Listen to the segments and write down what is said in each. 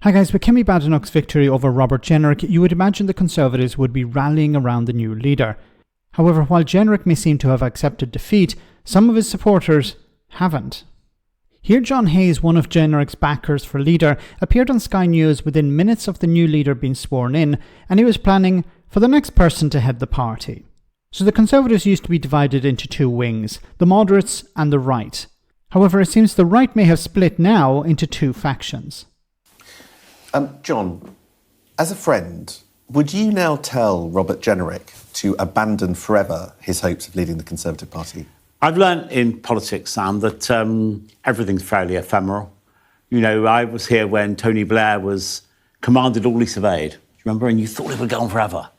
Hi guys, with Kemi Badenoch's victory over Robert Jenrick, you would imagine the Conservatives would be rallying around the new leader. However, while Jenrick may seem to have accepted defeat, some of his supporters haven't. Here John Hayes, one of Jenrick's backers for leader, appeared on Sky News within minutes of the new leader being sworn in, and he was planning for the next person to head the party. So the Conservatives used to be divided into two wings, the moderates and the right. However, it seems the right may have split now into two factions. John, as a friend, would you now tell Robert Jenrick to abandon forever his hopes of leading the Conservative Party? I've learnt in politics, Sam, that everything's fairly ephemeral. You know, I was here when Tony Blair was commanded all he surveyed. Do you remember? And you thought it would go on forever.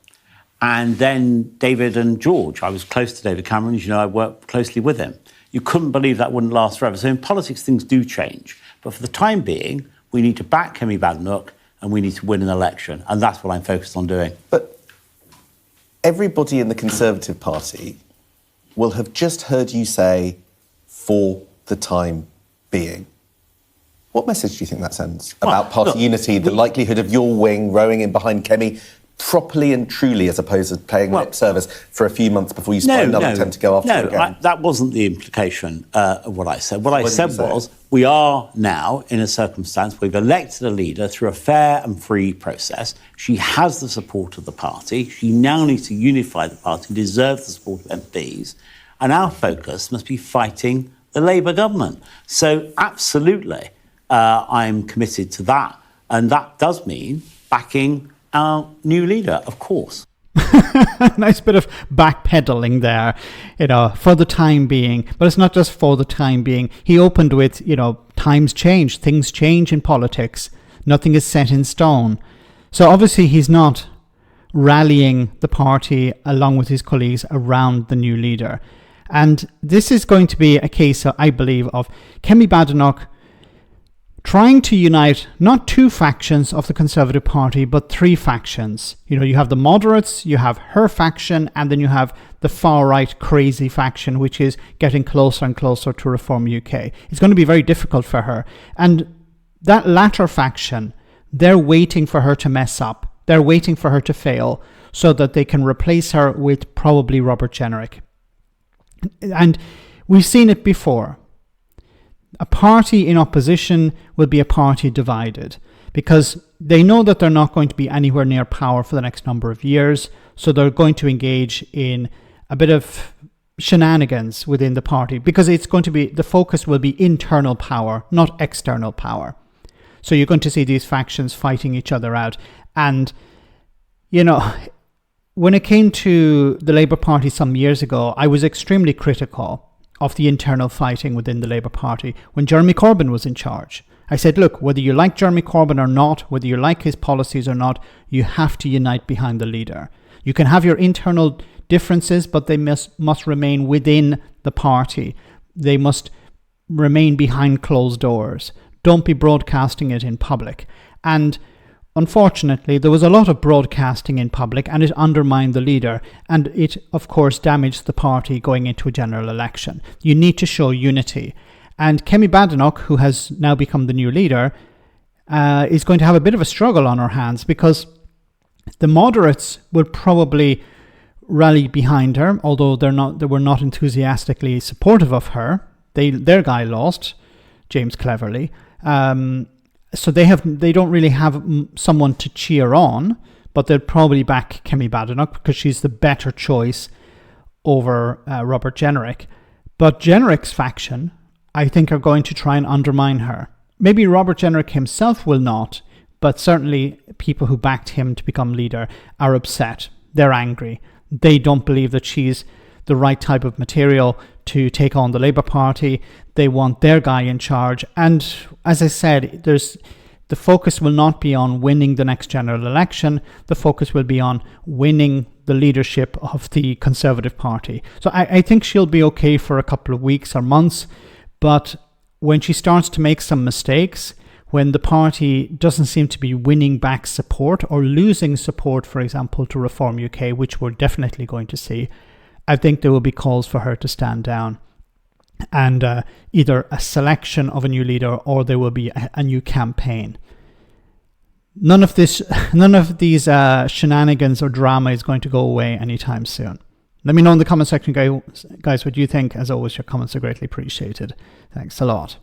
And then David and George, I was close to David Cameron, as you know, I worked closely with him. You couldn't believe that wouldn't last forever. So in politics, things do change. But for the time being, we need to back Kemi Badenoch and we need to win an election. And that's what I'm focused on doing. But everybody in the Conservative Party will have just heard you say, for the time being. What message do you think that sends about party unity, the likelihood of your wing rowing in behind Kemi properly and truly, as opposed to paying lip service for a few months before you spot another attempt to go after it again? No, that wasn't the implication of what I said. What I said was, we are now in a circumstance where we've elected a leader through a fair and free process. She has the support of the party. She now needs to unify the party, deserves the support of MPs. And our focus must be fighting the Labour government. So absolutely, I'm committed to that. And that does mean backing our new leader, of course. Nice bit of backpedaling there, for the time being. But it's not just for the time being. He opened with, times change, things change in politics. Nothing is set in stone. So obviously he's not rallying the party along with his colleagues around the new leader. And this is going to be a case, I believe, of Kemi Badenoch trying to unite not two factions of the Conservative Party, but three factions. You have the moderates, you have her faction, and then you have the far-right crazy faction, which is getting closer and closer to Reform UK. It's going to be very difficult for her. And that latter faction, they're waiting for her to mess up. They're waiting for her to fail so that they can replace her with probably Robert Jenrick. And we've seen it before. A party in opposition will be a party divided because they know that they're not going to be anywhere near power for the next number of years. So they're going to engage in a bit of shenanigans within the party because it's going to be, the focus will be internal power, not external power. So you're going to see these factions fighting each other out. And, when it came to the Labour Party some years ago, I was extremely critical of the internal fighting within the Labour Party when Jeremy Corbyn was in charge. I said, look, whether you like Jeremy Corbyn or not, whether you like his policies or not, you have to unite behind the leader. You can have your internal differences, but they must remain within the party. They must remain behind closed doors. Don't be broadcasting it in public. And unfortunately, there was a lot of broadcasting in public and it undermined the leader and it, of course, damaged the party going into a general election. You need to show unity. And Kemi Badenoch, who has now become the new leader, is going to have a bit of a struggle on her hands because the moderates will probably rally behind her, although they were not enthusiastically supportive of her. Their guy lost, James Cleverly. So they don't really have someone to cheer on, but they'll probably back Kemi Badenoch because she's the better choice over Robert Jenrick. But Jenrick's faction, I think, are going to try and undermine her. Maybe Robert Jenrick himself will not, but certainly people who backed him to become leader are upset. They're angry. They don't believe that she's the right type of material to take on the Labour Party. They want their guy in charge. And as I said, the focus will not be on winning the next general election. The focus will be on winning the leadership of the Conservative Party. So I think she'll be okay for a couple of weeks or months. But when she starts to make some mistakes, when the party doesn't seem to be winning back support or losing support, for example, to Reform UK, which we're definitely going to see, I think there will be calls for her to stand down. And either a selection of a new leader or there will be a new campaign. none of these shenanigans or drama is going to go away anytime soon. Let me know in the comment section, guys, what you think. As always, your comments are greatly appreciated. Thanks a lot.